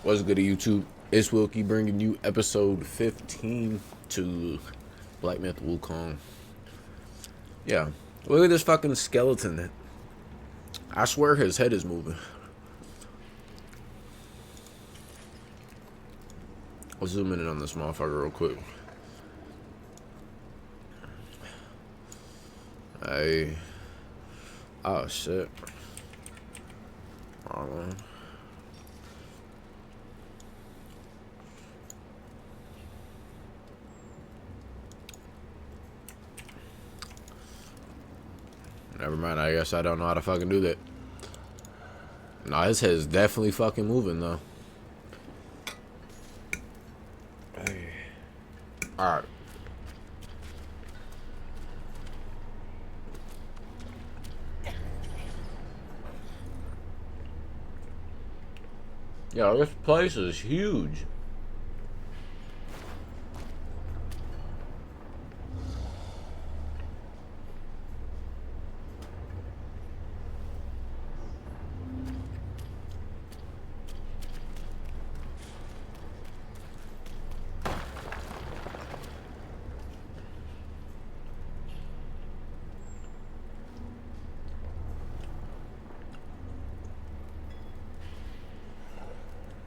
What's good to YouTube? It's Wilkie bringing you episode 15 to Black Myth Wukong. Yeah, look at this fucking skeleton. I swear his head is moving. Let's zoom in on this motherfucker real quick. Hey. Oh shit. Hold on. Never mind, I guess I don't know how to fucking do that. Nah, his head is definitely fucking moving though. Hey. Alright. Yo, this place is huge.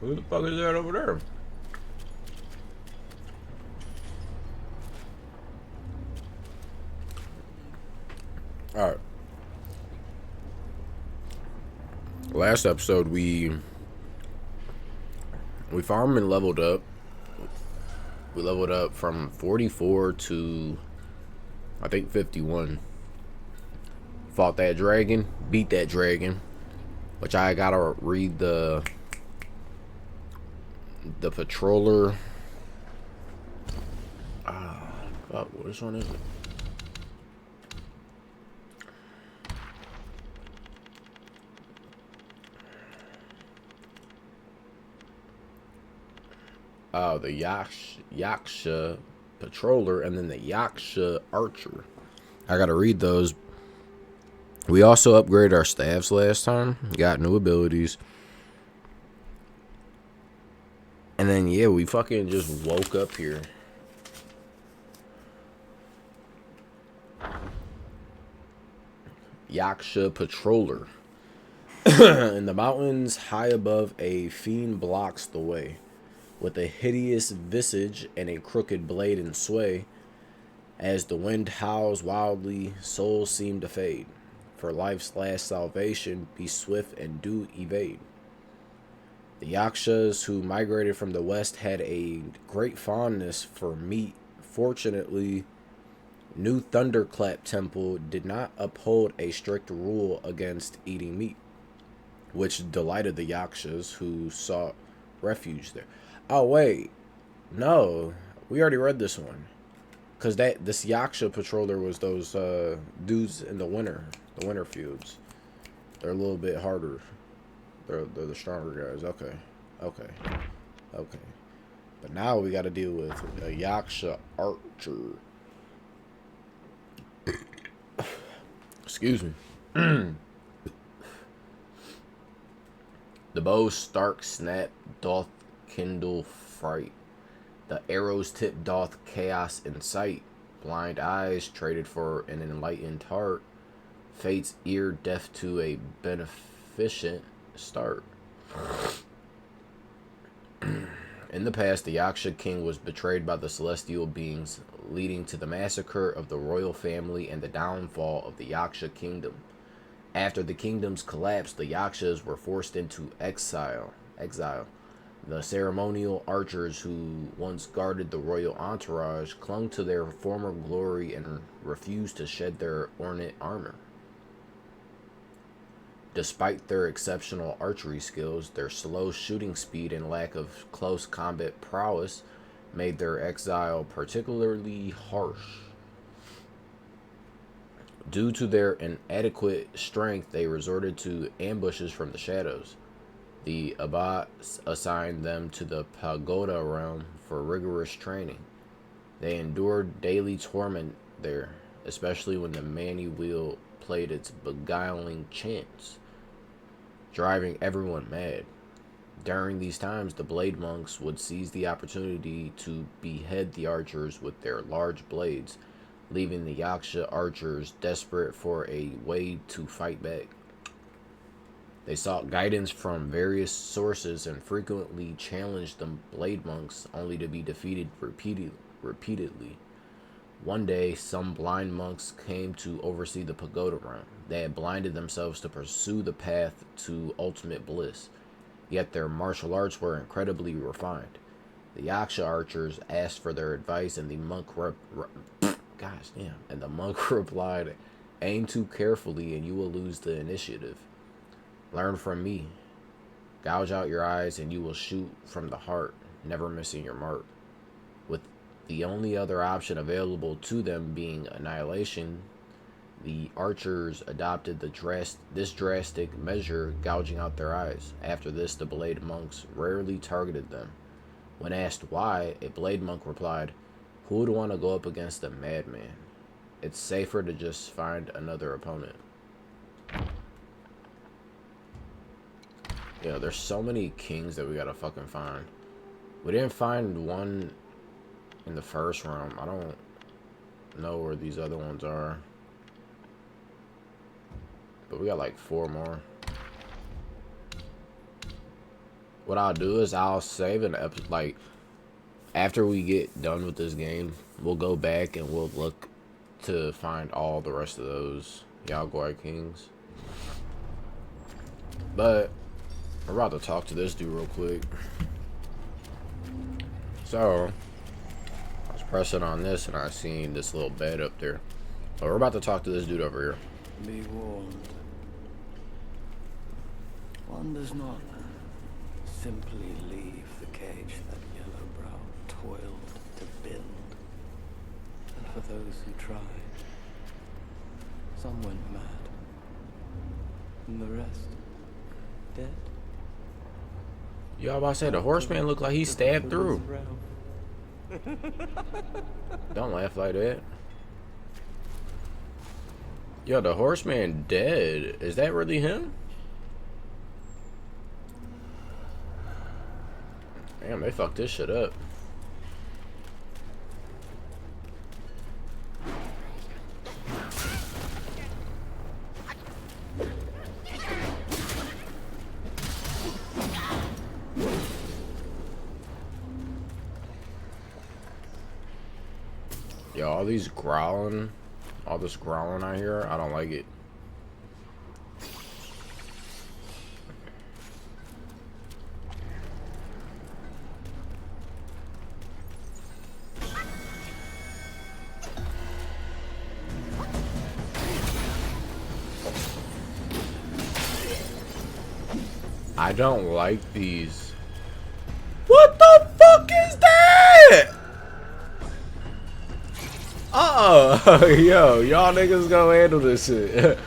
Who the fuck is that over there? Alright. Last episode we farmed and leveled up. We leveled up from 44 to I think 51. Fought that dragon, beat that dragon, which I gotta read the patroller. Fuck, which one is it? Oh, the Yaksha patroller and then the Yaksha archer. I gotta read those. We also upgraded our staffs last time. Got new abilities. And then, yeah, we fucking just woke up here. Yaksha patroller. In the mountains high above, a fiend blocks the way. With a hideous visage and a crooked blade in sway. As the wind howls wildly, souls seem to fade. For life's last salvation, be swift and do evade. The Yakshas who migrated from the west had a great fondness for meat. Fortunately, New Thunderclap Temple did not uphold a strict rule against eating meat, which delighted the Yakshas who sought refuge there. Oh wait, no, we already read this one. Cause this Yaksha patroller was those dudes in the winter feuds. They're a little bit harder. They're the stronger guys. Okay. But now we got to deal with a Yaksha archer. Excuse me. The bow's stark snap doth kindle fright. The arrow's tip doth chaos incite. Blind eyes traded for an enlightened heart. Fate's ear deaf to a beneficent start. In the past, the Yaksha king was betrayed by the celestial beings, leading to the massacre of the royal family and the downfall of the Yaksha kingdom. After the kingdom's collapse, the Yakshas were forced into exile. The ceremonial archers who once guarded the royal entourage clung to their former glory and refused to shed their ornate armor. Despite their exceptional archery skills, their slow shooting speed and lack of close combat prowess made their exile particularly harsh. Due to their inadequate strength, they resorted to ambushes from the shadows. The Abbats assigned them to the Pagoda Realm for rigorous training. They endured daily torment there, especially when the Mani wheel played its beguiling chants, driving everyone mad. During these times, the blade monks would seize the opportunity to behead the archers with their large blades, leaving the Yaksha archers desperate for a way to fight back. They sought guidance from various sources and frequently challenged the blade monks, only to be defeated repeatedly. One day, some blind monks came to oversee the Pagoda Realm. They had blinded themselves to pursue the path to ultimate bliss, yet their martial arts were incredibly refined. The Yaksha archers asked for their advice, and the monk replied, "Aim too carefully, and you will lose the initiative. Learn from me. Gouge out your eyes, and you will shoot from the heart, never missing your mark." With the only other option available to them being annihilation, the archers adopted this drastic measure, gouging out their eyes. After this, the blade monks rarely targeted them. When asked why, a blade monk replied, "Who would want to go up against a madman? It's safer to just find another opponent." Yeah, there's so many kings that we gotta fucking find. We didn't find one in the first realm. I don't know where these other ones are. But we got like 4 more. What I'll do is I'll save an episode, like, after we get done with this game, we'll go back and we'll look to find all the rest of those Yaoguai kings. But we're about to talk to this dude real quick. So I was pressing on this and I seen this little bed up there. But we're about to talk to this dude over here. Be warned. One does not simply leave the cage that Yellowbrow toiled to build. And for those who tried, some went mad, and the rest dead. Y'all about to say the Horseman looked like he stabbed through. Don't laugh like that. Yo, the Horseman dead. Is that really him? Damn, they fucked this shit up. Yo, all this growling I hear, I don't like it. I don't like these. What the fuck is that? Oh, yo, y'all niggas gonna handle this shit.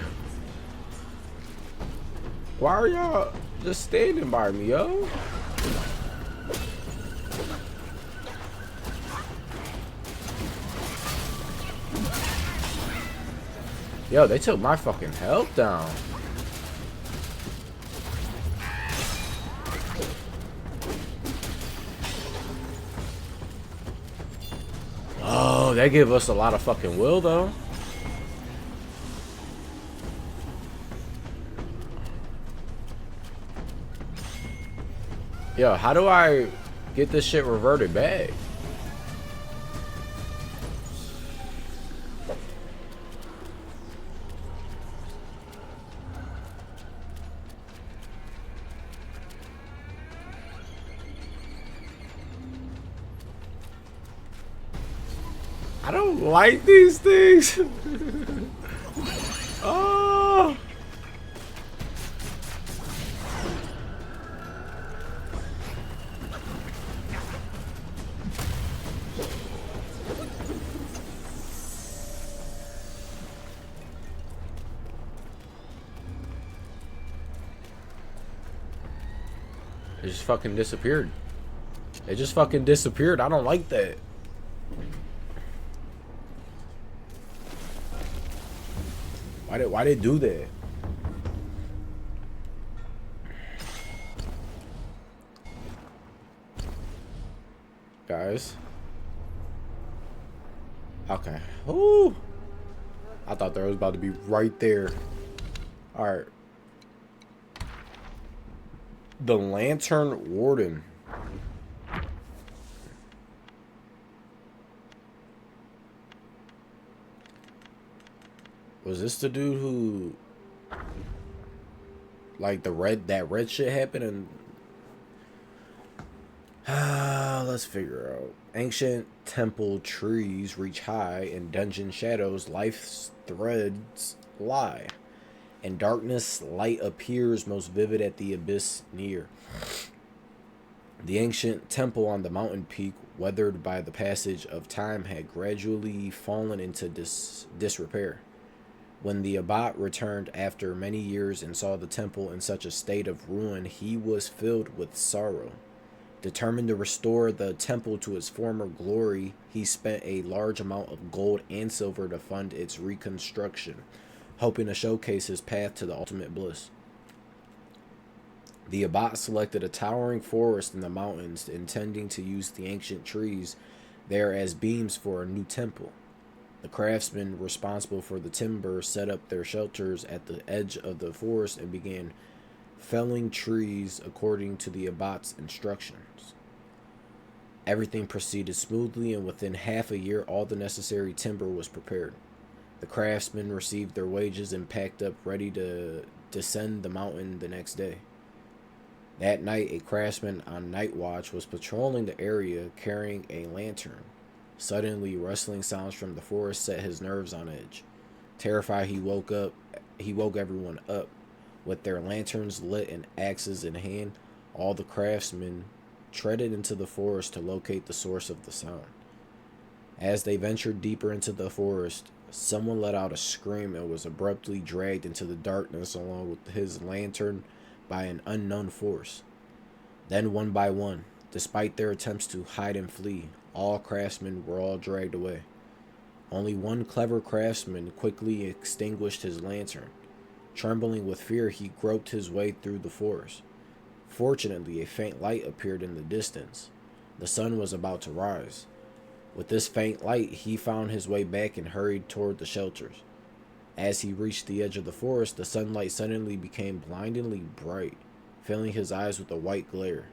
Why are y'all just standing by me, yo? Yo, they took my fucking health down. Oh, that gave us a lot of fucking will, though. Yo, how do I get this shit reverted back? I don't like these things. Oh. It just fucking disappeared. It just fucking disappeared. I don't like that. Why they do that? guys. Okay. Ooh. I thought there was about to be right there. Alright. The Lantern Warden. Was this the dude who, like, that red shit happened and let's figure out. Ancient temple trees reach high, in dungeon shadows life's threads lie. In darkness light appears most vivid at the abyss near. The ancient temple on the mountain peak, weathered by the passage of time, had gradually fallen into disrepair. When the abbot returned after many years and saw the temple in such a state of ruin, he was filled with sorrow. Determined to restore the temple to its former glory, he spent a large amount of gold and silver to fund its reconstruction, hoping to showcase his path to the ultimate bliss. The abbot selected a towering forest in the mountains, intending to use the ancient trees there as beams for a new temple. The craftsmen responsible for the timber set up their shelters at the edge of the forest and began felling trees according to the abbot's instructions. Everything proceeded smoothly, and within half a year all the necessary timber was prepared. The craftsmen received their wages and packed up, ready to descend the mountain the next day. That night, a craftsman on night watch was patrolling the area carrying a lantern. Suddenly, rustling sounds from the forest set his nerves on edge. Terrified, he woke everyone up. With their lanterns lit and axes in hand, all the craftsmen treaded into the forest to locate the source of the sound. As they ventured deeper into the forest, someone let out a scream and was abruptly dragged into the darkness along with his lantern by an unknown force. Then, one by one, despite their attempts to hide and flee, all craftsmen were all dragged away. Only one clever craftsman quickly extinguished his lantern. Trembling with fear, he groped his way through the forest. Fortunately, a faint light appeared in the distance. The sun was about to rise. With this faint light, he found his way back and hurried toward the shelters. As he reached the edge of the forest, the sunlight suddenly became blindingly bright, filling his eyes with a white glare.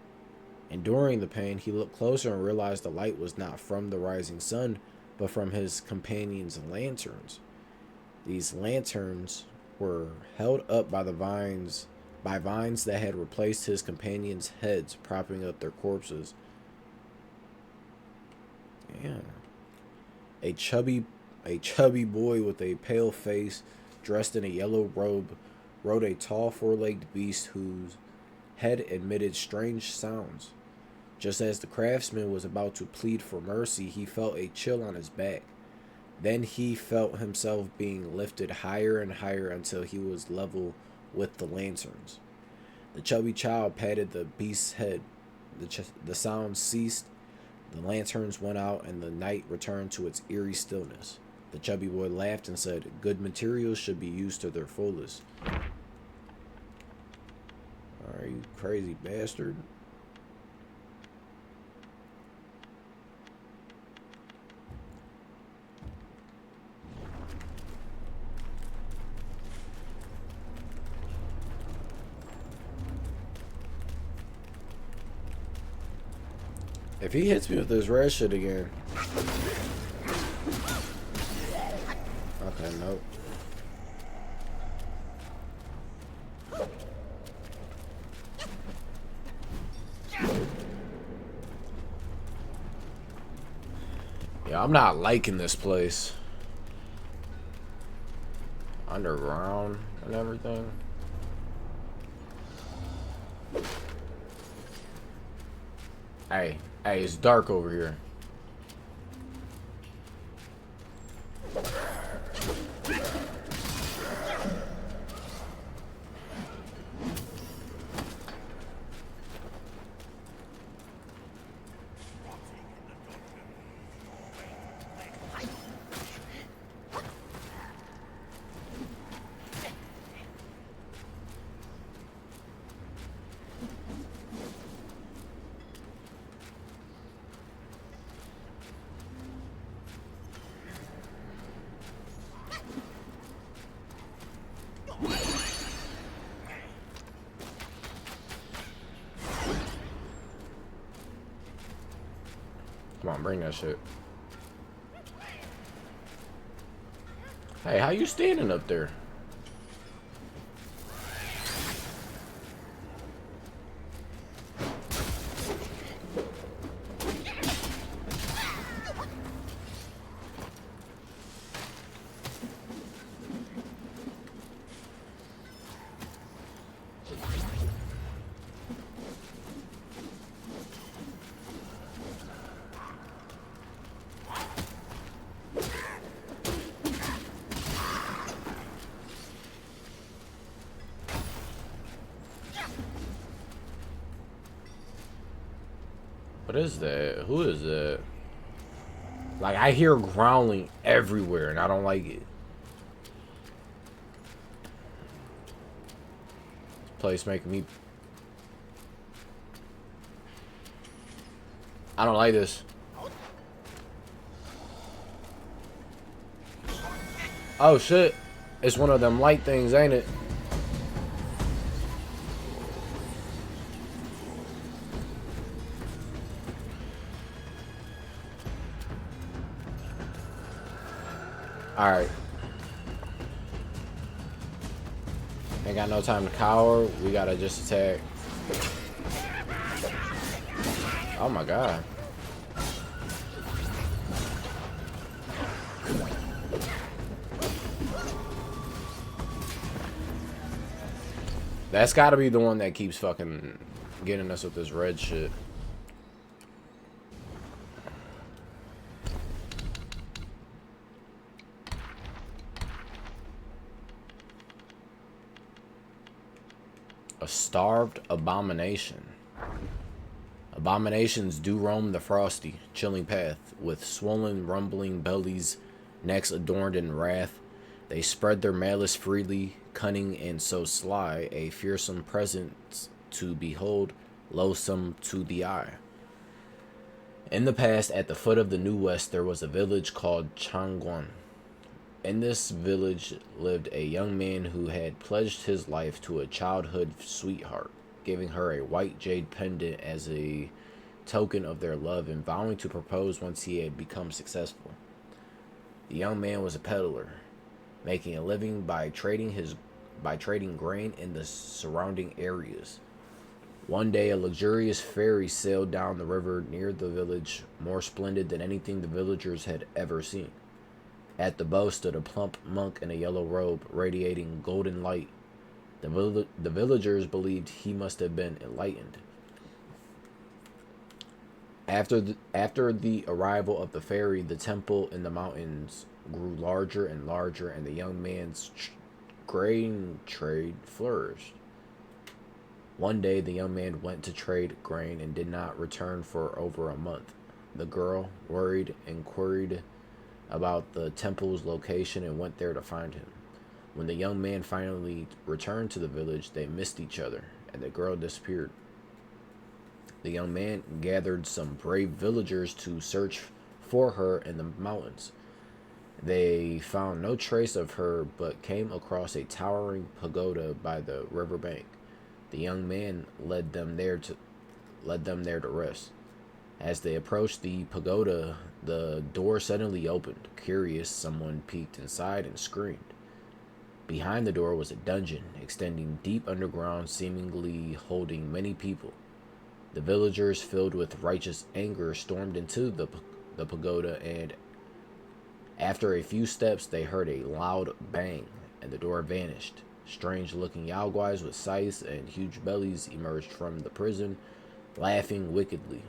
Enduring the pain, he looked closer and realized the light was not from the rising sun, but from his companions' lanterns. These lanterns were held up by vines that had replaced his companions' heads, propping up their corpses. Damn. A chubby boy with a pale face, dressed in a yellow robe, rode a tall four-legged beast whose head emitted strange sounds. Just as the craftsman was about to plead for mercy, he felt a chill on his back. Then he felt himself being lifted higher and higher until he was level with the lanterns. The chubby child patted the beast's head. The sound ceased, the lanterns went out, and the night returned to its eerie stillness. The chubby boy laughed and said, "Good materials should be used to their fullest." Are you crazy bastard? If he hits me with this red shit again. Okay, nope. Yeah, I'm not liking this place. Underground and everything. Hey, it's dark over here. Come on, bring that shit. Hey, how you standing up there? What is that? Who is that? Like, I hear growling everywhere, and I don't like it. This place making me... I don't like this. Oh, shit. It's one of them light things, ain't it? Alright. Ain't got no time to cower. We gotta just attack. Oh my god. That's gotta be the one that keeps fucking getting us with this red shit. A starved abomination. Abominations do roam the frosty, chilling path, with swollen, rumbling bellies, necks adorned in wrath. They spread their malice freely, cunning and so sly, a fearsome presence to behold, loathsome to the eye. In the past, at the foot of the New West, there was a village called Changguan. In this village lived a young man who had pledged his life to a childhood sweetheart, giving her a white jade pendant as a token of their love and vowing to propose once he had become successful. The young man was a peddler, making a living by trading grain in the surrounding areas. One day, a luxurious ferry sailed down the river near the village, more splendid than anything the villagers had ever seen. At the bow stood a plump monk in a yellow robe, radiating golden light. The villagers believed he must have been enlightened. After the arrival of the ferry, the temple in the mountains grew larger and larger, and the young man's grain trade flourished. One day, the young man went to trade grain and did not return for over a month. The girl, worried, inquired about the temple's location and went there to find him. When the young man finally returned to the village, they missed each other, and the girl disappeared. The young man gathered some brave villagers to search for her in the mountains. They found no trace of her, but came across a towering pagoda by the river bank. The young man led them there to rest. As they approached the pagoda, the door suddenly opened. Curious, someone peeked inside and screamed. Behind the door was a dungeon, extending deep underground, seemingly holding many people. The villagers, filled with righteous anger, stormed into the pagoda, and after a few steps, they heard a loud bang, and the door vanished. Strange-looking Yaoguais with scythes and huge bellies emerged from the prison, laughing wickedly.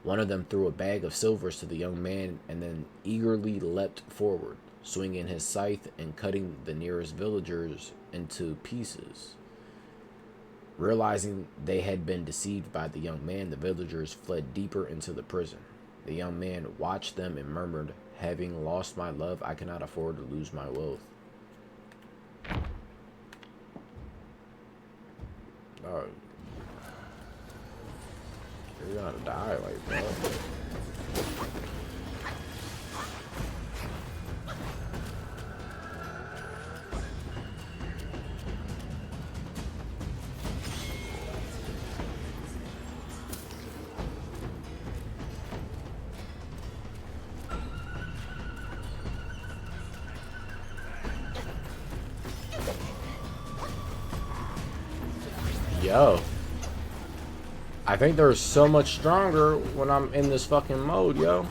One of them threw a bag of silvers to the young man and then eagerly leapt forward, swinging his scythe and cutting the nearest villagers into pieces. Realizing they had been deceived by the young man, the villagers fled deeper into the prison. The young man watched them and murmured, "Having lost my love, I cannot afford to lose my wealth." Oh, you're gonna die, like, bro. Yo. I think they're so much stronger when I'm in this fucking mode, yo.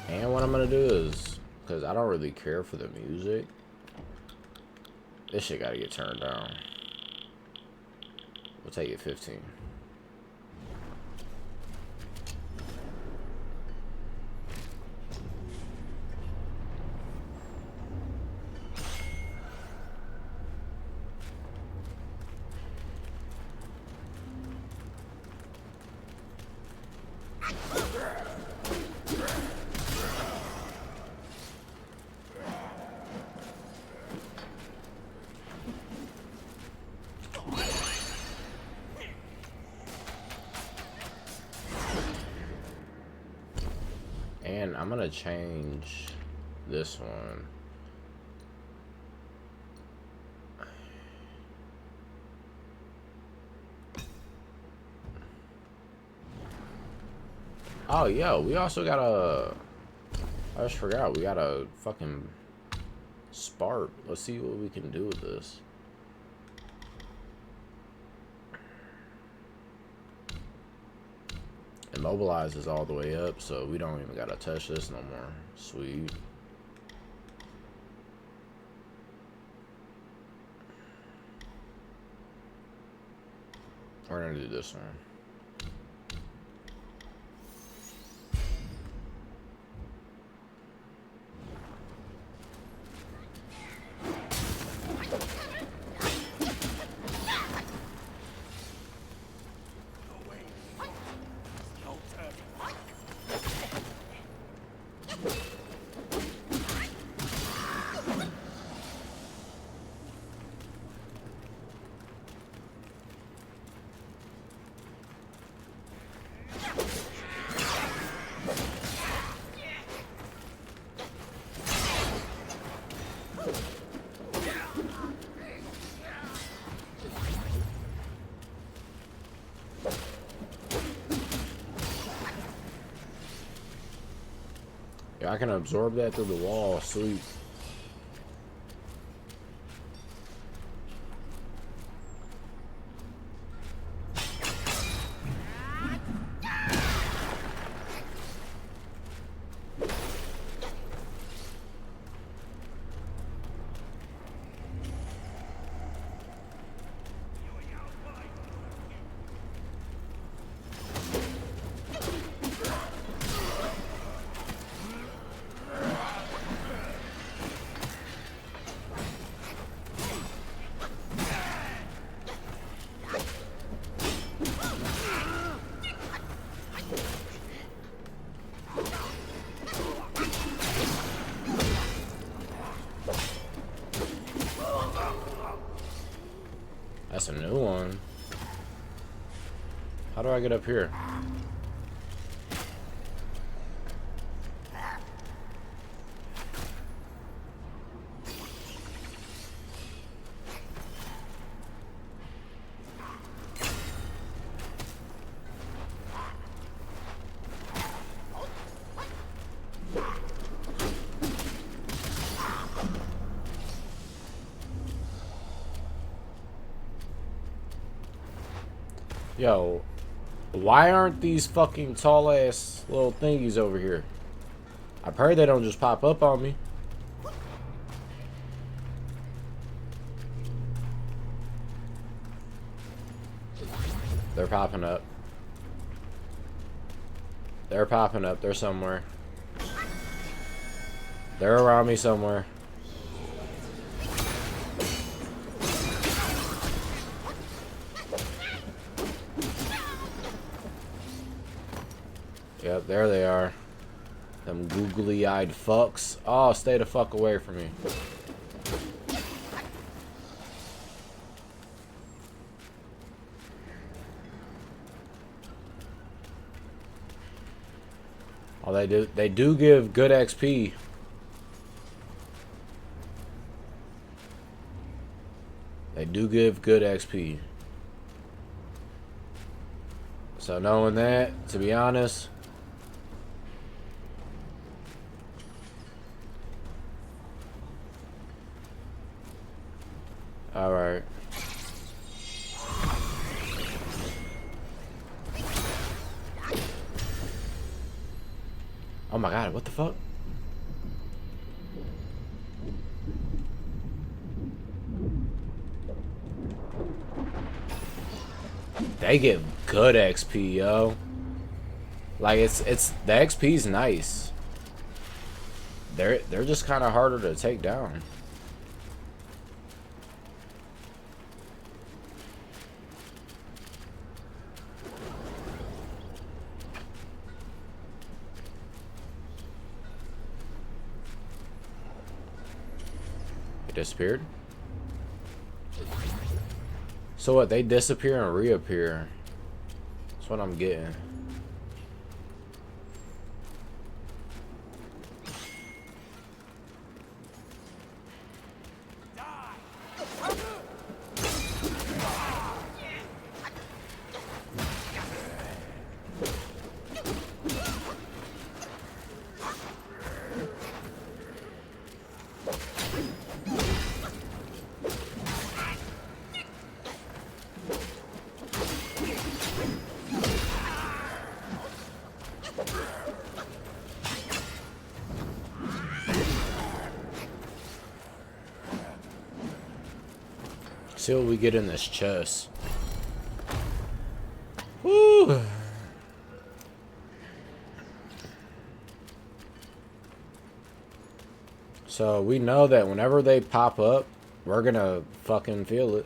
And what I'm gonna do is, because I don't really care for the music, this shit gotta get turned down. We'll take it 15. And I'm gonna change this one. Oh, yo, we also got a... I just forgot, we got a fucking spark. Let's see what we can do with this. Immobilize is all the way up, so we don't even gotta touch this no more. Sweet. We're gonna do this one. Yeah, I can absorb that through the wall. Sweet. That's a new one. How do I get up here? Yo, why aren't these fucking tall ass little thingies over here? I pray they don't just pop up on me. They're popping up. They're popping up. They're somewhere. They're around me somewhere. Yep, there they are. Them googly-eyed fucks. Oh, stay the fuck away from me. Oh, they do give good XP. They do give good XP. So knowing that, to be honest, all right. Oh my god, what the fuck? They give good XP, yo. Like it's the XP's nice. They're just kind of harder to take down. It disappeared. So what? They disappear and reappear. That's what I'm getting. See what we get in this chest. Woo! So we know that whenever they pop up, we're gonna fucking feel it.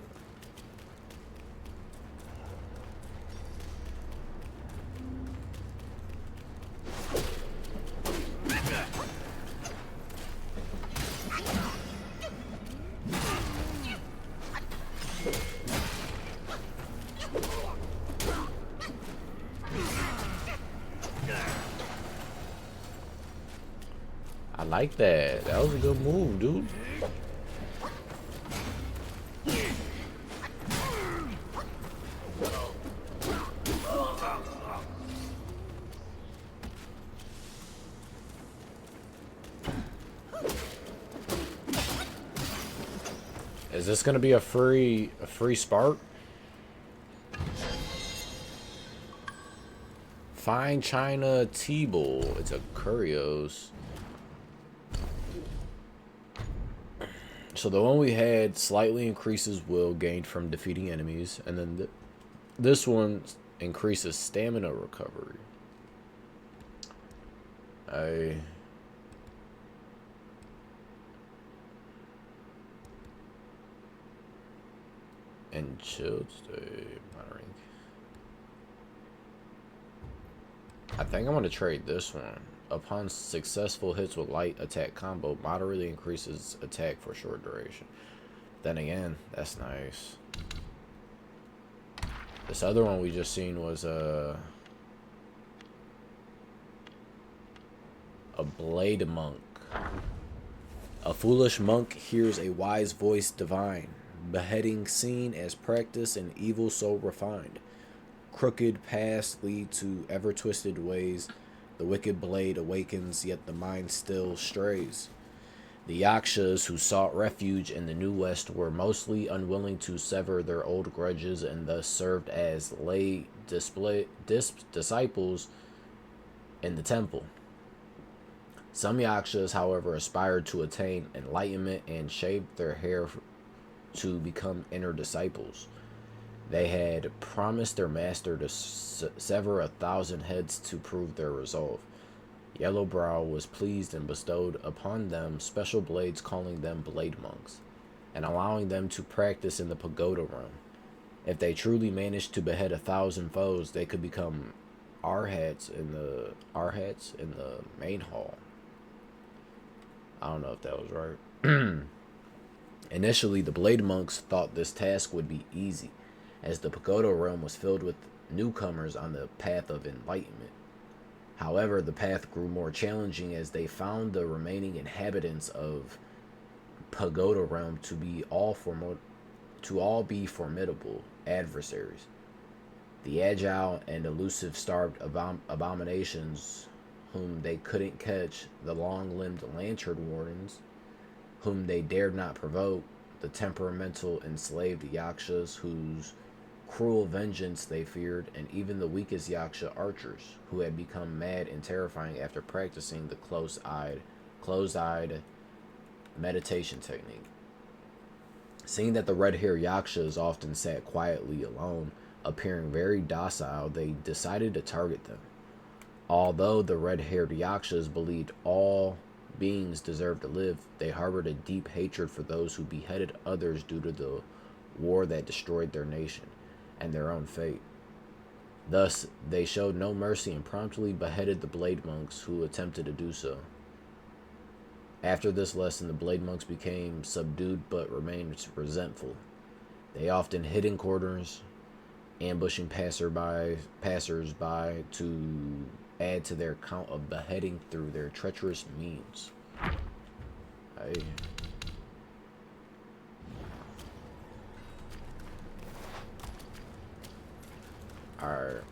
I like that. That was a good move, dude. Is this gonna be a free spark? Fine China T-Bull. It's a Curios. So the one we had slightly increases will gained from defeating enemies, and then this one increases stamina recovery. And chilled stay monitoring. I think I'm gonna trade this one. Upon successful hits with light attack combo, moderately increases attack for short duration. Then again, that's nice. This other one we just seen was a blade monk. A foolish monk hears a wise voice divine. Beheading seen as practice and evil so refined. Crooked paths lead to ever-twisted ways. The wicked blade awakens, yet the mind still strays. The Yakshas who sought refuge in the New West were mostly unwilling to sever their old grudges and thus served as lay disciples in the temple. Some Yakshas, however, aspired to attain enlightenment and shaved their hair to become inner disciples. They had promised their master to sever 1,000 heads to prove their resolve. Yellowbrow was pleased and bestowed upon them special blades, calling them blade monks, and allowing them to practice in the Pagoda Realm. If they truly managed to behead 1,000 foes, they could become arhats in the main hall. I don't know if that was right. Initially, the blade monks thought this task would be easy, as the Pagoda Realm was filled with newcomers on the path of enlightenment. However, the path grew more challenging as they found the remaining inhabitants of Pagoda Realm to be all to all be formidable adversaries. The agile and elusive starved abominations whom they couldn't catch, the long-limbed lantern wardens whom they dared not provoke, the temperamental enslaved yakshas whose cruel vengeance they feared, and even the weakest yaksha archers who had become mad and terrifying after practicing the closed-eyed meditation technique. Seeing that the red-haired yakshas often sat quietly alone, appearing very docile, they decided to target them. Although the red-haired yakshas believed all beings deserved to live, they harbored a deep hatred for those who beheaded others due to the war that destroyed their nation and their own fate. Thus, they showed no mercy and promptly beheaded the blade monks who attempted to do so. After this lesson, the blade monks became subdued but remained resentful. They often hid in corners, ambushing passersby to add to their count of beheading through their treacherous means. Hey. Alright.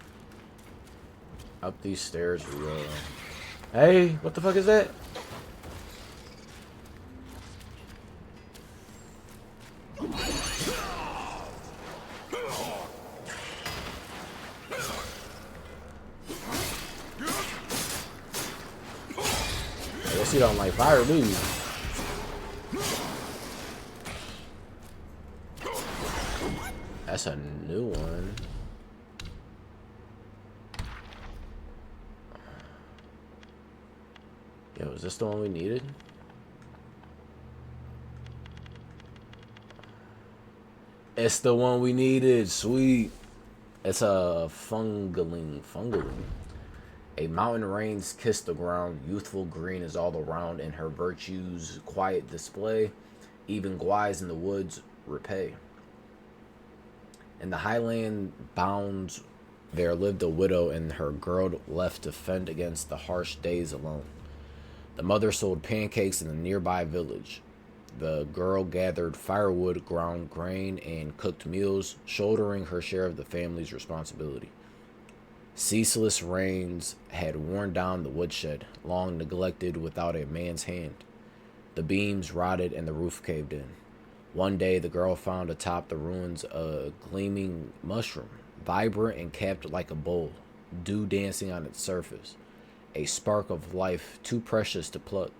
Up these stairs we go. Hey, what the fuck is that? I guess you don't like fire, do you? That's a new one. Yo, is this the one we needed? It's the one we needed. Sweet. It's a fungaling. A mountain rains kiss the ground. Youthful green is all around, and her virtues quiet display. Even guais in the woods repay. In the highland bounds there lived a widow and her girl left to fend against the harsh days alone. The mother sold pancakes in the nearby village. The girl gathered firewood, ground grain, and cooked meals, shouldering her share of the family's responsibility. Ceaseless rains had worn down the woodshed, long neglected without a man's hand. The beams rotted and the roof caved in. One day, the girl found atop the ruins a gleaming mushroom, vibrant and capped like a bowl, dew dancing on its surface, a spark of life too precious to pluck.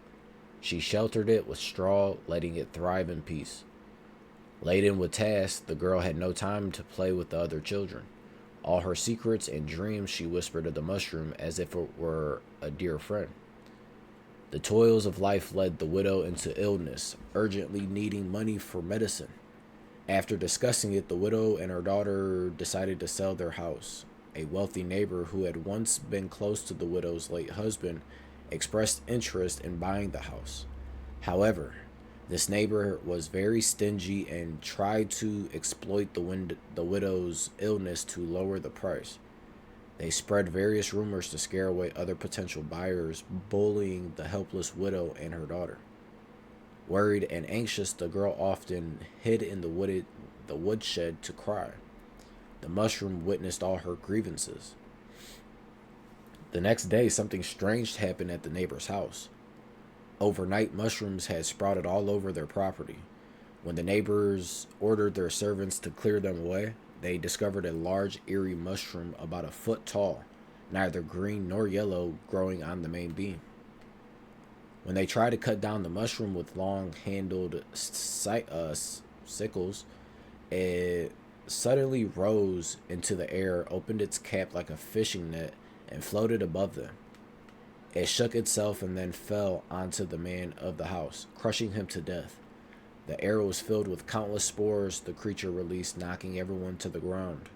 She sheltered it with straw, letting it thrive in peace. Laden with tasks, the girl had no time to play with the other children. All her secrets and dreams she whispered to the mushroom as if it were a dear friend. The toils of life led the widow into illness, urgently needing money for medicine. After discussing it, the widow and her daughter decided to sell their house. A wealthy neighbor who had once been close to the widow's late husband expressed interest in buying the house. However, this neighbor was very stingy and tried to exploit the widow's illness to lower the price. They spread various rumors to scare away other potential buyers, bullying the helpless widow and her daughter. Worried and anxious, the girl often hid in the woodshed to cry. The mushroom witnessed all her grievances. The next day, something strange happened at the neighbor's house. Overnight, mushrooms had sprouted all over their property. When the neighbors ordered their servants to clear them away, they discovered a large, eerie mushroom about a foot tall, neither green nor yellow, growing on the main beam. When they tried to cut down the mushroom with long-handled sickles, it suddenly rose into the air, opened its cap like a fishing net, and floated above them. It shook itself and then fell onto the man of the house, crushing him to death. The air was filled with countless spores the creature released, knocking everyone to the ground.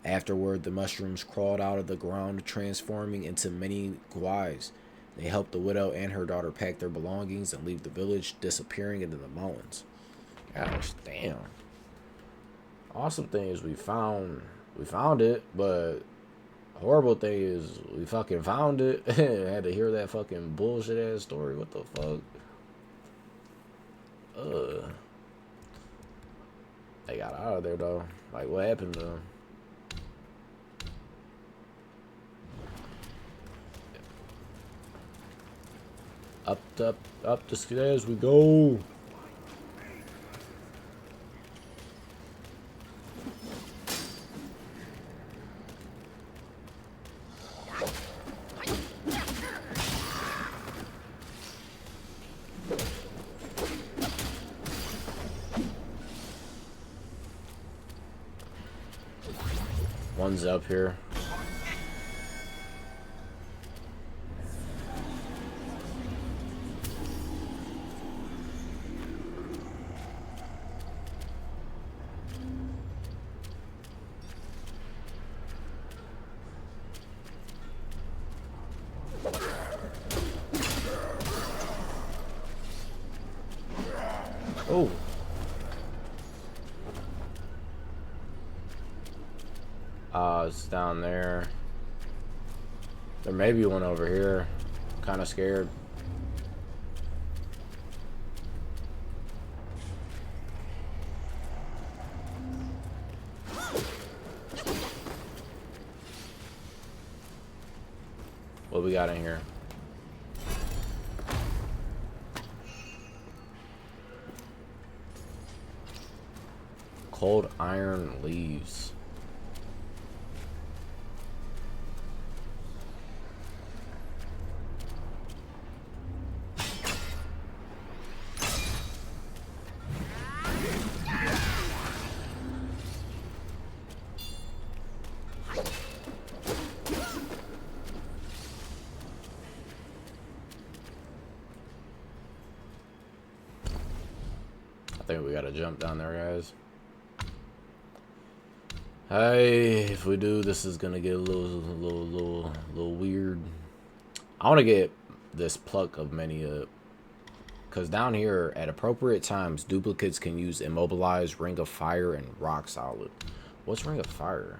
Afterward, the mushrooms crawled out of the ground, transforming into many guais. They helped the widow and her daughter pack their belongings and leave the village, disappearing into the mountains. Gosh, damn. Awesome thing is we found it, but horrible thing is we fucking found it. Had to hear that fucking bullshit ass story. What the fuck? They got out of there though. Like, what happened to them? Up the stairs we go. One's up here. Oh. It's down there. There may be one over here. Kind of scared. What we got in here? Cold iron leaves. I think we gotta jump down there, guys. Hey, if we do, this is gonna get a little weird. I want to get this pluck of many up, cause down here at appropriate times, duplicates can use immobilize, ring of fire, and rock solid. What's ring of fire?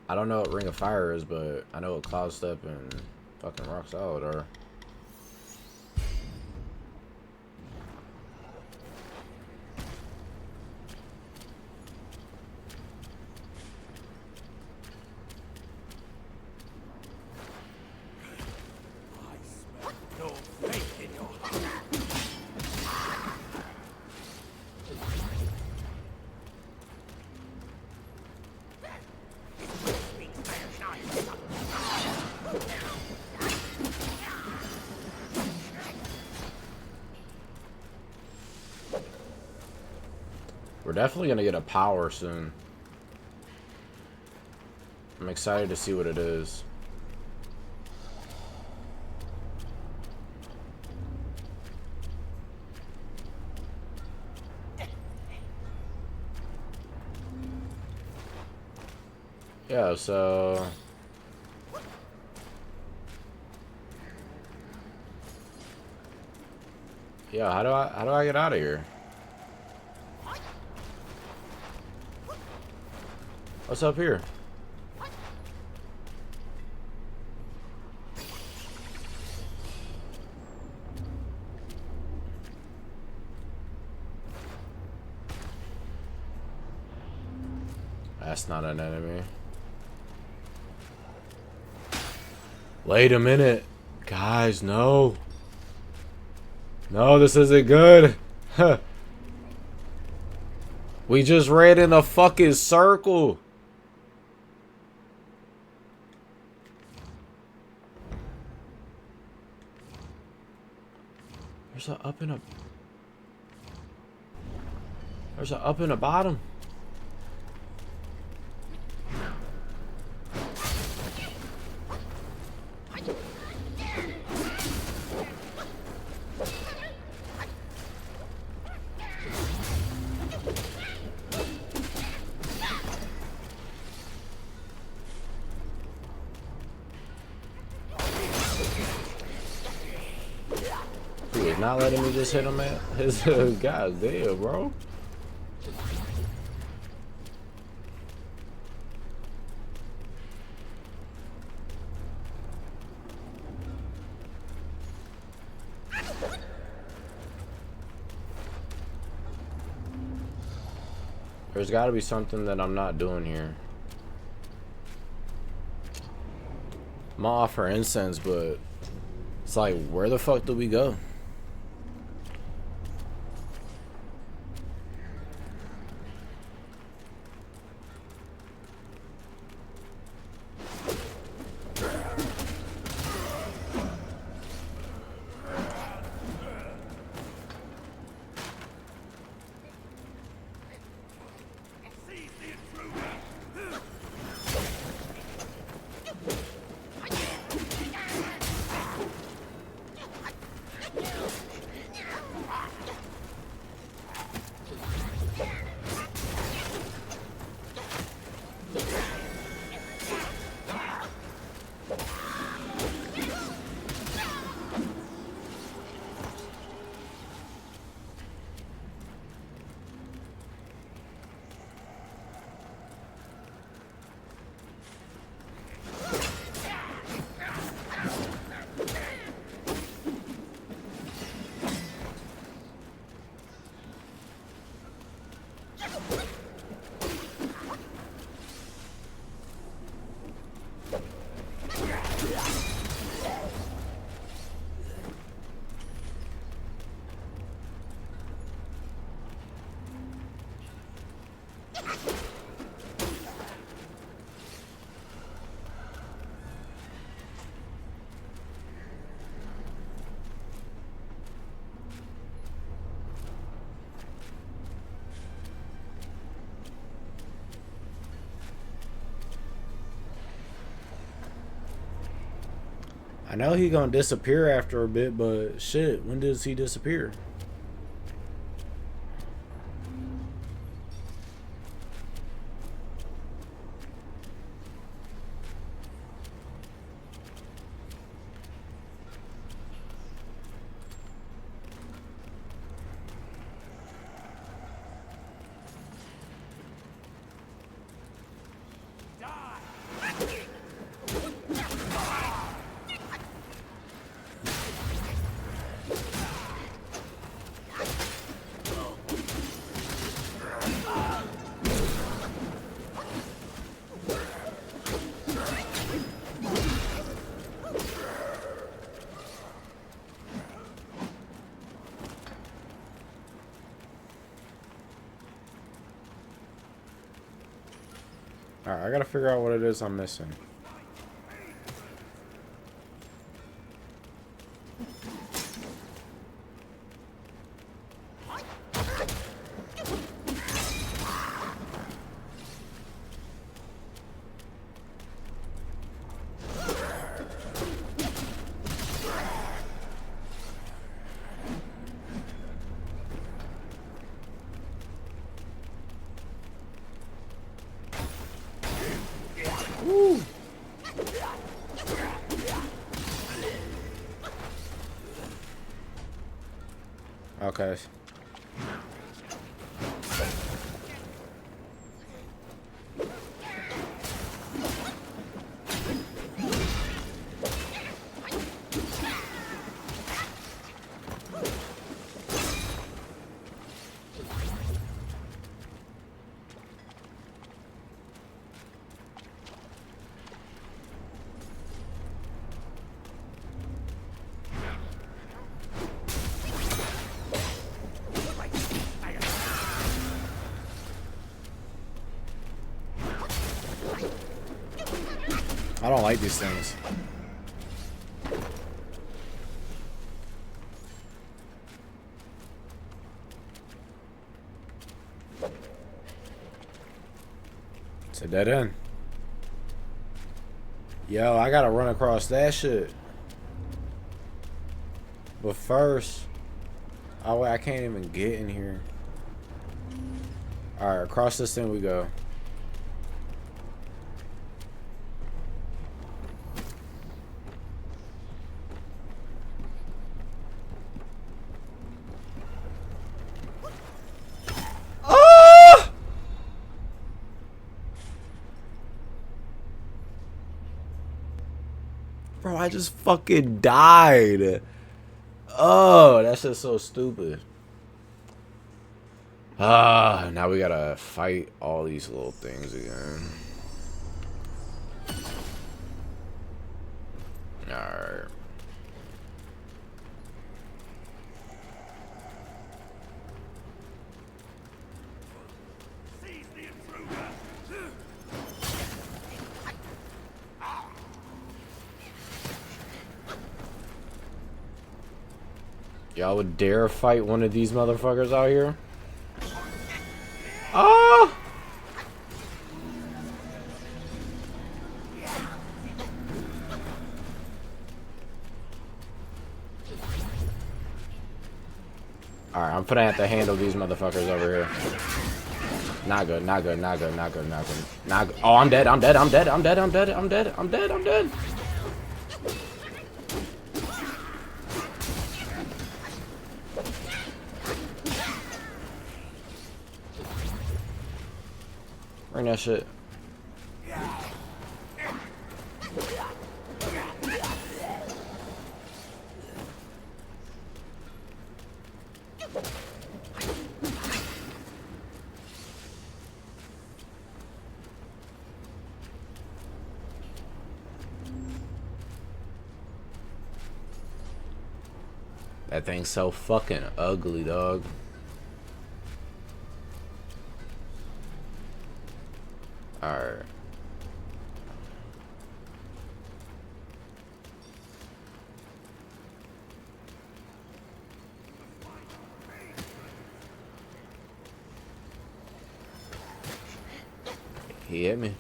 I don't know what ring of fire is, but I know what cloud step and fucking rock solid are. We're definitely gonna get a power soon. I'm excited to see what it is. Yeah, so yeah, how do I get out of here? What's up here? That's not an enemy. Wait a minute. Guys, no. No, this isn't good. We just ran in a fucking circle. There's a up and a... There's a up and a bottom. He is not letting me just hit him at his god damn, bro. There's got to be something that I'm not doing here. I'm gonna offer incense, but it's like, where the fuck do we go? I know he gonna disappear after a bit, but shit, when does he disappear? Alright, I gotta figure out what it is I'm missing. Woo. Okay. I don't like these things. It's a dead end. Yo, I gotta run across that shit. But first, oh wait, I can't even get in here. Alright, across this thing we go. Bro, I just fucking died. Oh, that's just so stupid. Ah, now we gotta fight all these little things again. Alright. Y'all would dare fight one of these motherfuckers out here? Ah! Alright, I'm gonna have to handle these motherfuckers over here. Not good, not good, not good, not good, not good. Not good. Oh, I'm dead, I'm dead, I'm dead, I'm dead, I'm dead, I'm dead, I'm dead, I'm dead. Bring that shit. That thing's so fucking ugly, dog. Alright. He hit me.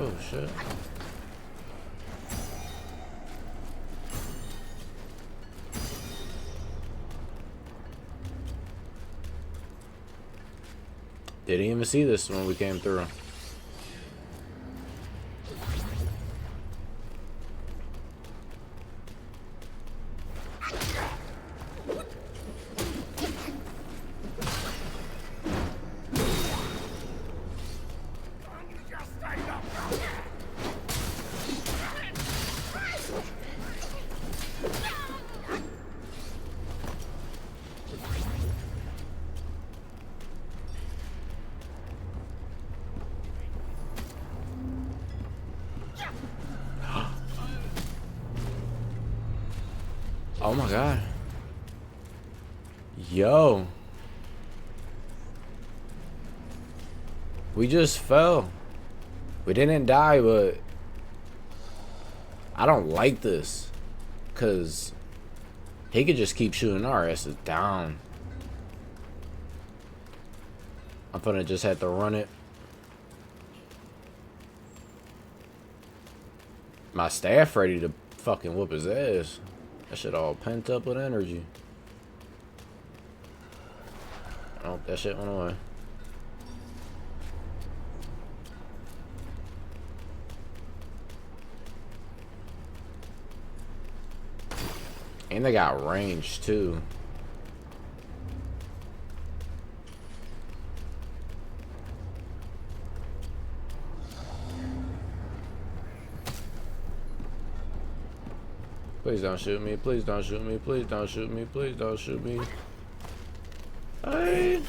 Oh shit. Didn't even see this when we came through. Oh my god. Yo. We just fell. We didn't die, but I don't like this. Cause he could just keep shooting our asses down. I'm gonna just have to run it. My staff ready to fucking whoop his ass. That shit all pent up with energy. Oh, that shit went away. And they got range too. Please don't shoot me, please don't shoot me, please don't shoot me, please don't shoot me. Hey.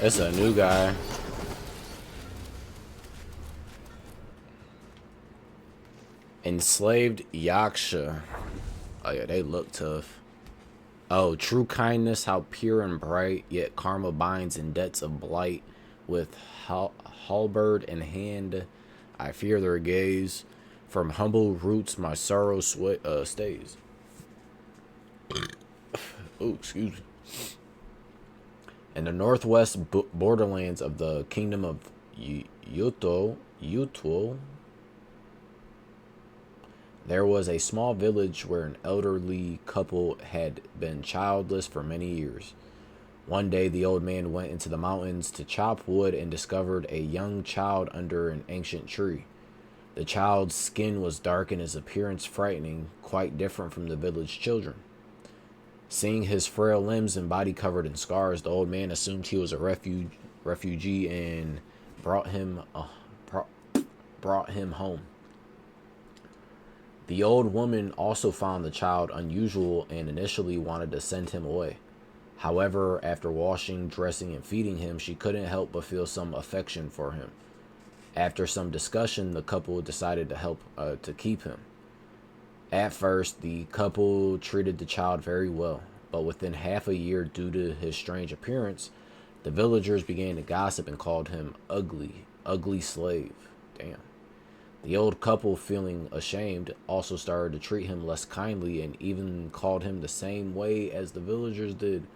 It's a new guy. Enslaved Yaksha. Oh yeah, they look tough. Oh, true kindness, how pure and bright, yet karma binds in debts of blight. With halberd in hand, I fear their gaze. From humble roots, my sorrow stays. Oh, excuse me. In the northwest borderlands of the kingdom of Yuto, there was a small village where an elderly couple had been childless for many years. One day, the old man went into the mountains to chop wood and discovered a young child under an ancient tree. The child's skin was dark and his appearance frightening, quite different from the village children. Seeing his frail limbs and body covered in scars, the old man assumed he was a refugee and brought him home. The old woman also found the child unusual and initially wanted to send him away. However, after washing, dressing, and feeding him, she couldn't help but feel some affection for him. After some discussion, the couple decided to keep him. At first, the couple treated the child very well, but within half a year, due to his strange appearance, the villagers began to gossip and called him ugly slave. Damn. The old couple, feeling ashamed, also started to treat him less kindly and even called him the same way as the villagers did.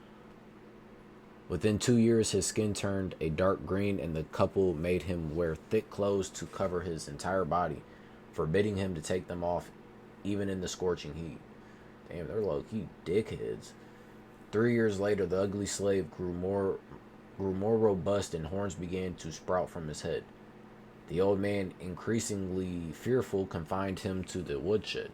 Within 2 years, his skin turned a dark green and the couple made him wear thick clothes to cover his entire body, forbidding him to take them off even in the scorching heat. Damn, they're low-key dickheads. 3 years later, the ugly slave grew more robust and horns began to sprout from his head. The old man, increasingly fearful, confined him to the woodshed.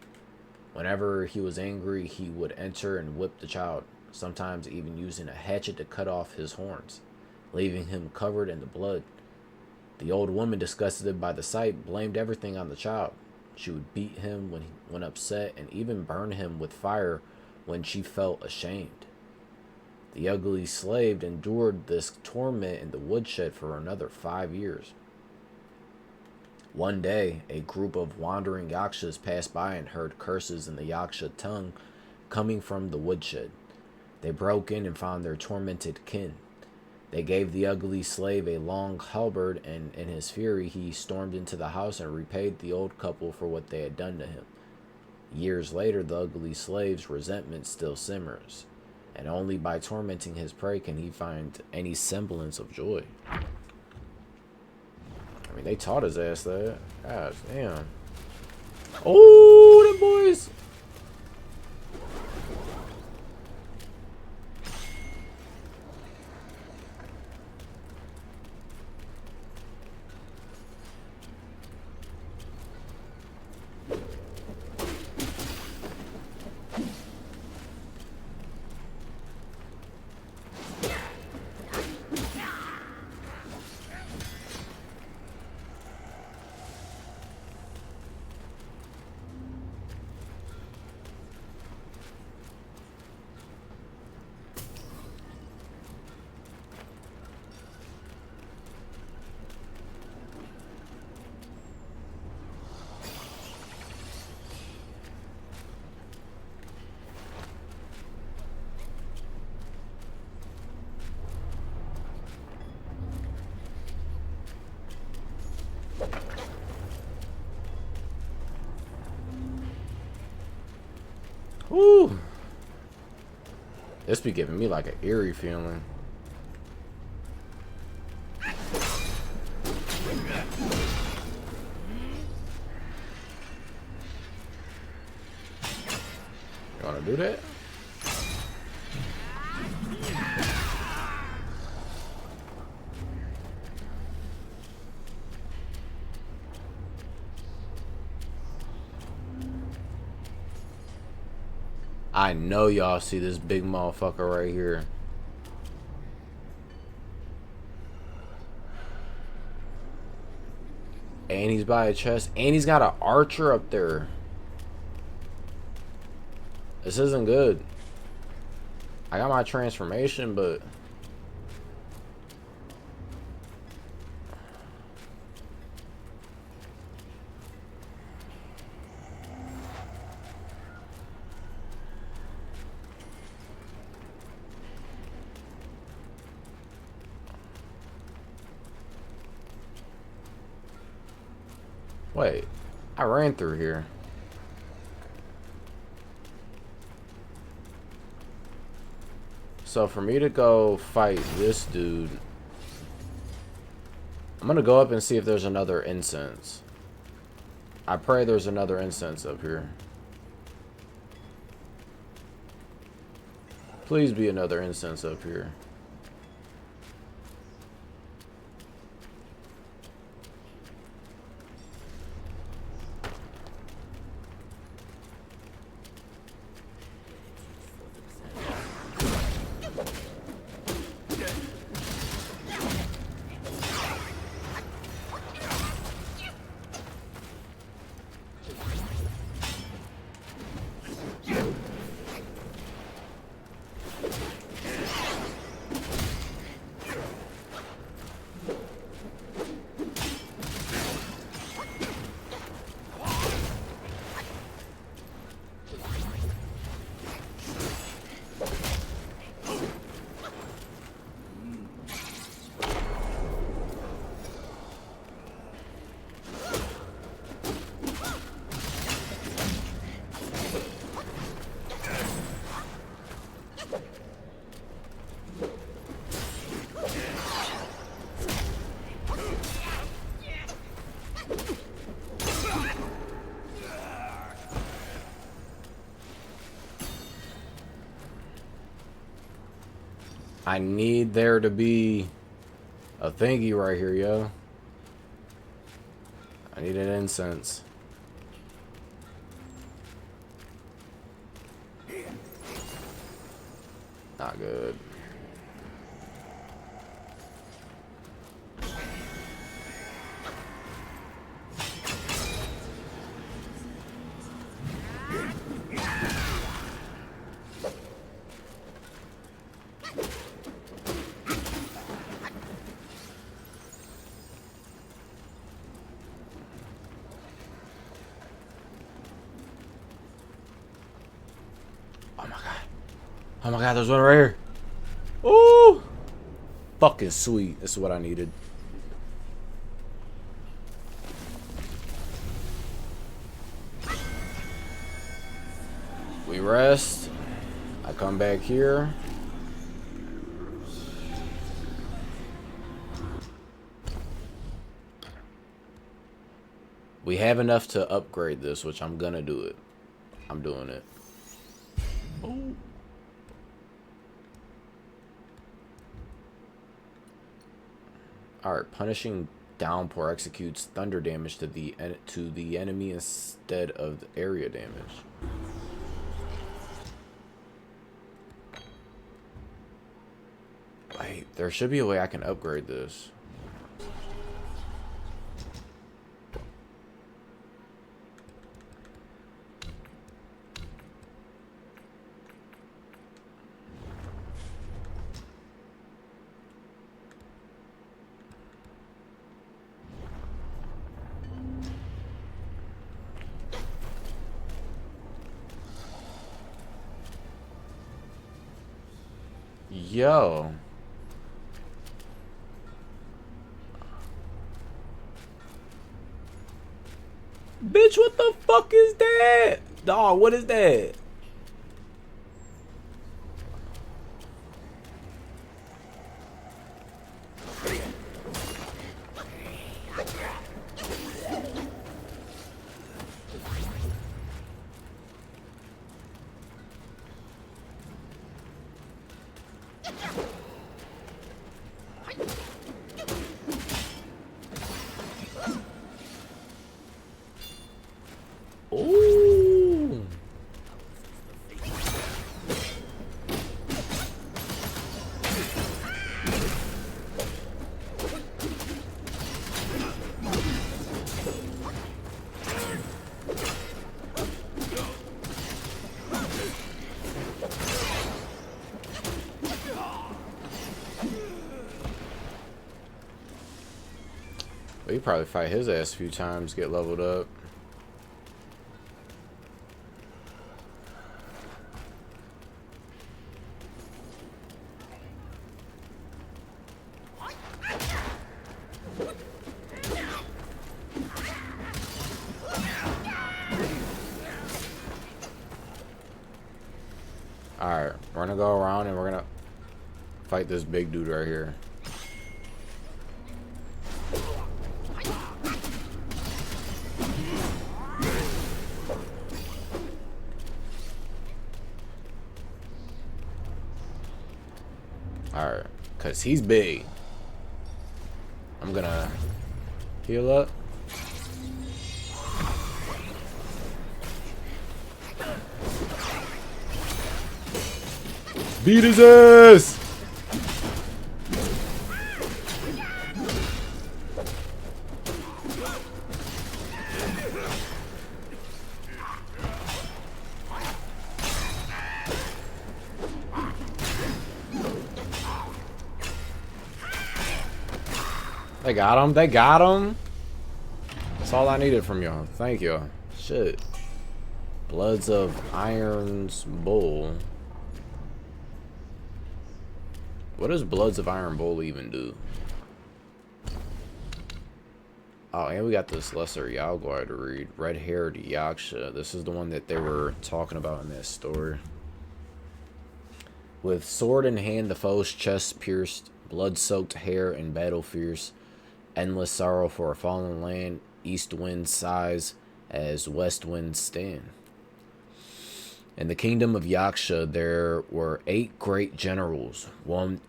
Whenever he was angry, he would enter and whip the child, sometimes even using a hatchet to cut off his horns, leaving him covered in the blood. The old woman, disgusted by the sight, blamed everything on the child. She would beat him when upset and even burn him with fire when she felt ashamed. The ugly slave endured this torment in the woodshed for another 5 years. One day, a group of wandering Yakshas passed by and heard curses in the Yaksha tongue coming from the woodshed. They broke in and found their tormented kin. They gave the ugly slave a long halberd, and in his fury, he stormed into the house and repaid the old couple for what they had done to him. Years later, the ugly slave's resentment still simmers, and only by tormenting his prey can he find any semblance of joy. I mean, they taught his ass that. Gosh, damn. Oh, them boys. Woo. This be giving me like an eerie feeling. You wanna do that? I know y'all see this big motherfucker right here. And he's by a chest. And he's got an archer up there. This isn't good. I got my transformation, but Wait, I ran through here. So for me to go fight this dude, I'm gonna go up and see if there's another incense. I pray there's another incense up here. Please be another incense up here. I need there to be a thingy right here, yo. I need an incense. Not good. Oh my god, there's one right here. Ooh! Fucking sweet. This is what I needed. We rest. I come back here. We have enough to upgrade this, which I'm gonna do it. I'm doing it. Oh. Alright, punishing downpour executes thunder damage to the enemy instead of the area damage. Wait, there should be a way I can upgrade this. Yo. Bitch, what the fuck is that? Dog, what is that? Ooh. We probably fight his ass a few times, get leveled up. Alright, we're gonna go around and we're gonna fight this big dude right here. Alright, cause he's big. I'm gonna heal up. Beat his ass! They got him. They got him. That's all I needed from y'all. Thank you. Shit. Bloods of Iron's Bull. What does Bloods of Iron Bull even do? Oh, and we got this lesser Yaoguai to read. Red-haired Yaksha. This is the one that they were talking about in that story. With sword in hand, the foe's chest pierced, blood-soaked hair and battle fierce. Endless sorrow for a fallen land, east wind sighs as west winds stand. In the kingdom of Yaksha there were 8 great generals, one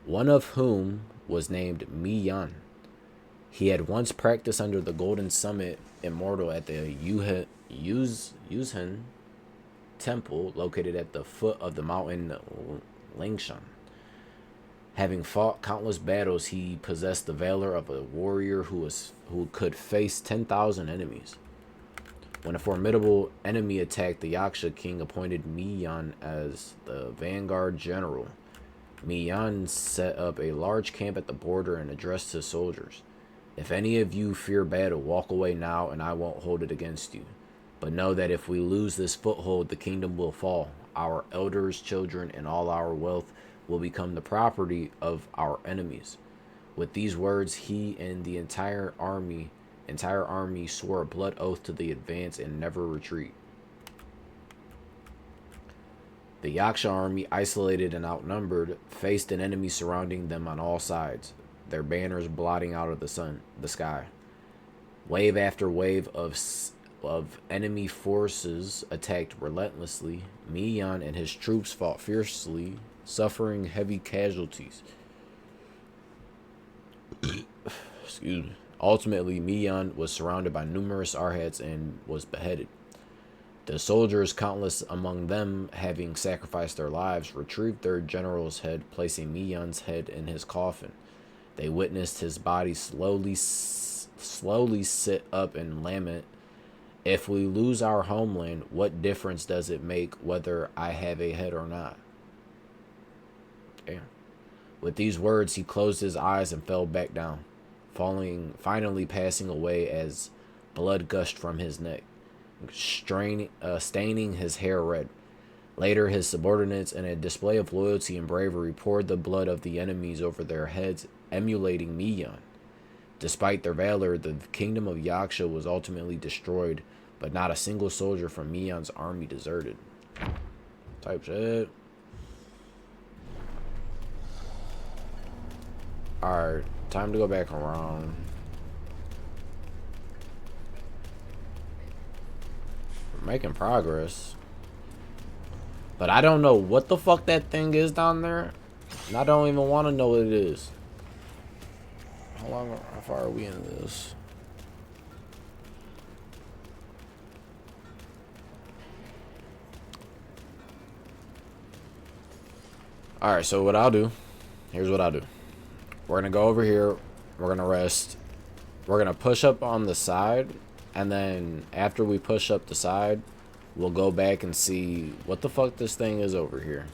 of whom was named Mi Yan. He had once practiced under the Golden Summit Immortal at the Yuzhen Temple, located at the foot of the mountain Lingshan. Having fought countless battles, he possessed the valor of a warrior who could face 10,000 enemies. When a formidable enemy attacked, the Yaksha king appointed Mi Yan as the vanguard general. Mi Yan set up a large camp at the border and addressed his soldiers. If any of you fear battle, walk away now and I won't hold it against you. But know that if we lose this foothold, the kingdom will fall. Our elders, children, and all our wealth will become the property of our enemies. With these words, he and the entire army swore a blood oath to the advance and never retreat. The Yaksha army, isolated and outnumbered, faced an enemy surrounding them on all sides, their banners blotting out of the sky. Wave after wave of enemy forces attacked relentlessly. Mi Yan and his troops fought fiercely, suffering heavy casualties. Excuse me. Ultimately, Mi Yan was surrounded by numerous Arhats and was beheaded. The soldiers, countless among them having sacrificed their lives, retrieved their general's head, placing Mi Yan's head in his coffin. They witnessed his body slowly sit up and lament, "If we lose our homeland, what difference does it make whether I have a head or not?" Damn. With these words, he closed his eyes and fell back down, finally passing away as blood gushed from his neck, staining his hair red. Later, his subordinates, in a display of loyalty and bravery, poured the blood of the enemies over their heads, emulating Mi Yan. Despite their valor, the kingdom of Yaksha was ultimately destroyed, but not a single soldier from Mi Yan's army deserted. Type shit. Alright, time to go back around. We're making progress. But I don't know what the fuck that thing is down there. And I don't even want to know what it is. How far are we into this? Alright, so what I'll do, here's what I'll do. We're going to go over here. We're going to rest. We're going to push up on the side. And then after we push up the side, we'll go back and see what the fuck this thing is over here.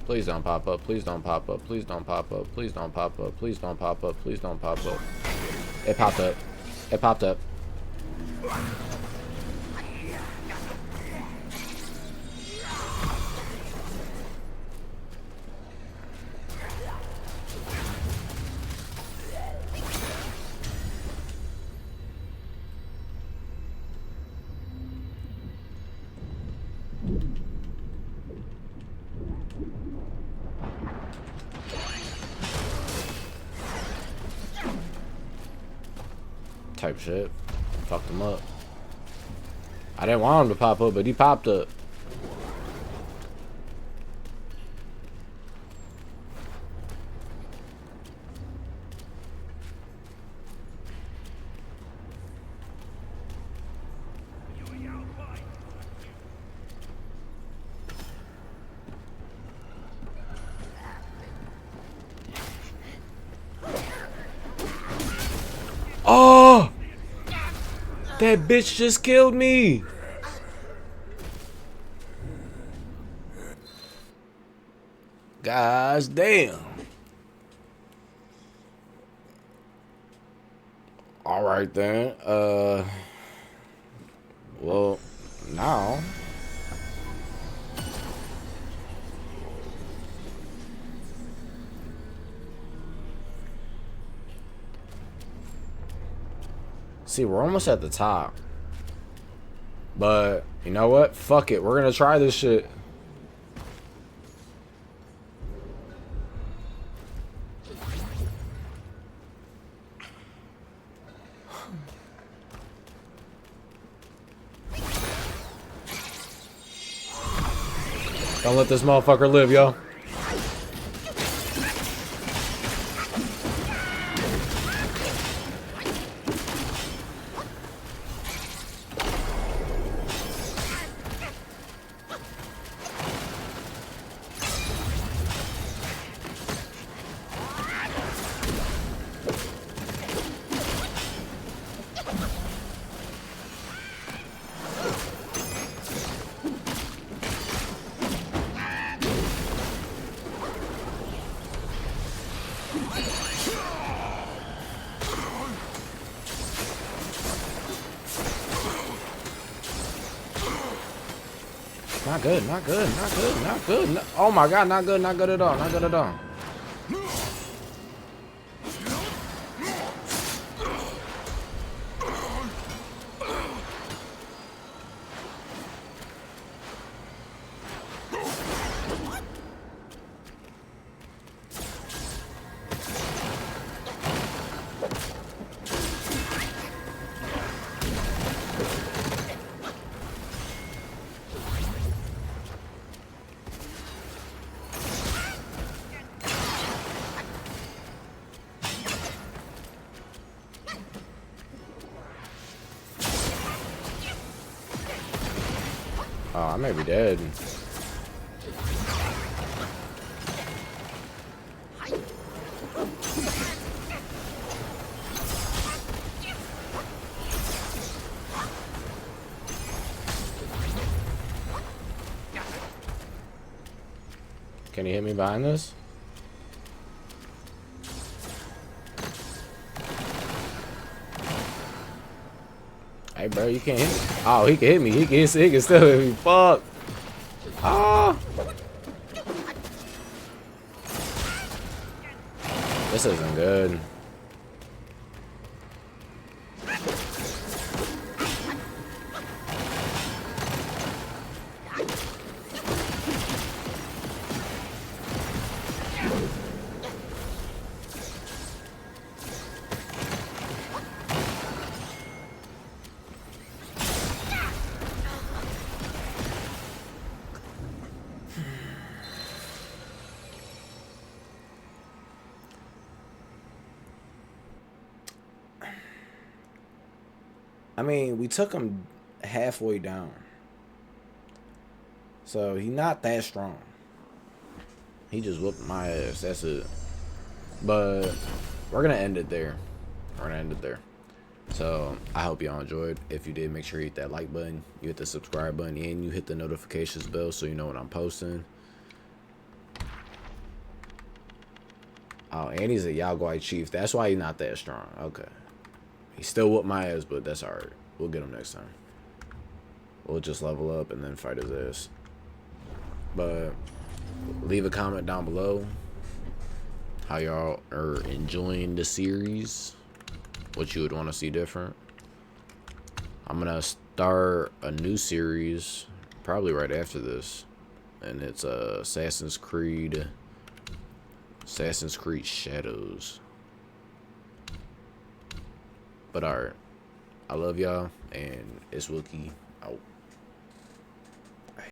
Please don't pop up. Please don't pop up. Please don't pop up. Please don't pop up. Please don't pop up. Please don't pop up. It popped up. It popped up. type shit. Fucked him up. I didn't want him to pop up, but he popped up. Oh! That bitch just killed me! Gosh damn. Alright then. Well, now. See, we're almost at the top. But, you know what? Fuck it. We're gonna try this shit. Don't let this motherfucker live, yo. Not good, not good, not good, not good. No, oh my god, not good, not good at all, not good at all. Oh, I may be dead. Can you hit me behind this? Hey, bro, you can't hit me. Oh, he can hit me. He can still hit me. Fuck. Ah. This isn't good. I mean, we took him halfway down. So, he's not that strong. He just whooped my ass. That's it. But, we're going to end it there. We're going to end it there. So, I hope y'all enjoyed. If you did, make sure you hit that like button. You hit the subscribe button. And you hit the notifications bell so you know when I'm posting. Oh, and he's a Yaoguai chief. That's why he's not that strong. Okay. He still whooped my ass, but that's alright. We'll get him next time. We'll just level up and then fight his ass. But leave a comment down below how y'all are enjoying the series. What you would want to see different. I'm gonna start a new series probably right after this. And it's Assassin's Creed Shadows. But alright. I love y'all, and it's Wookie out.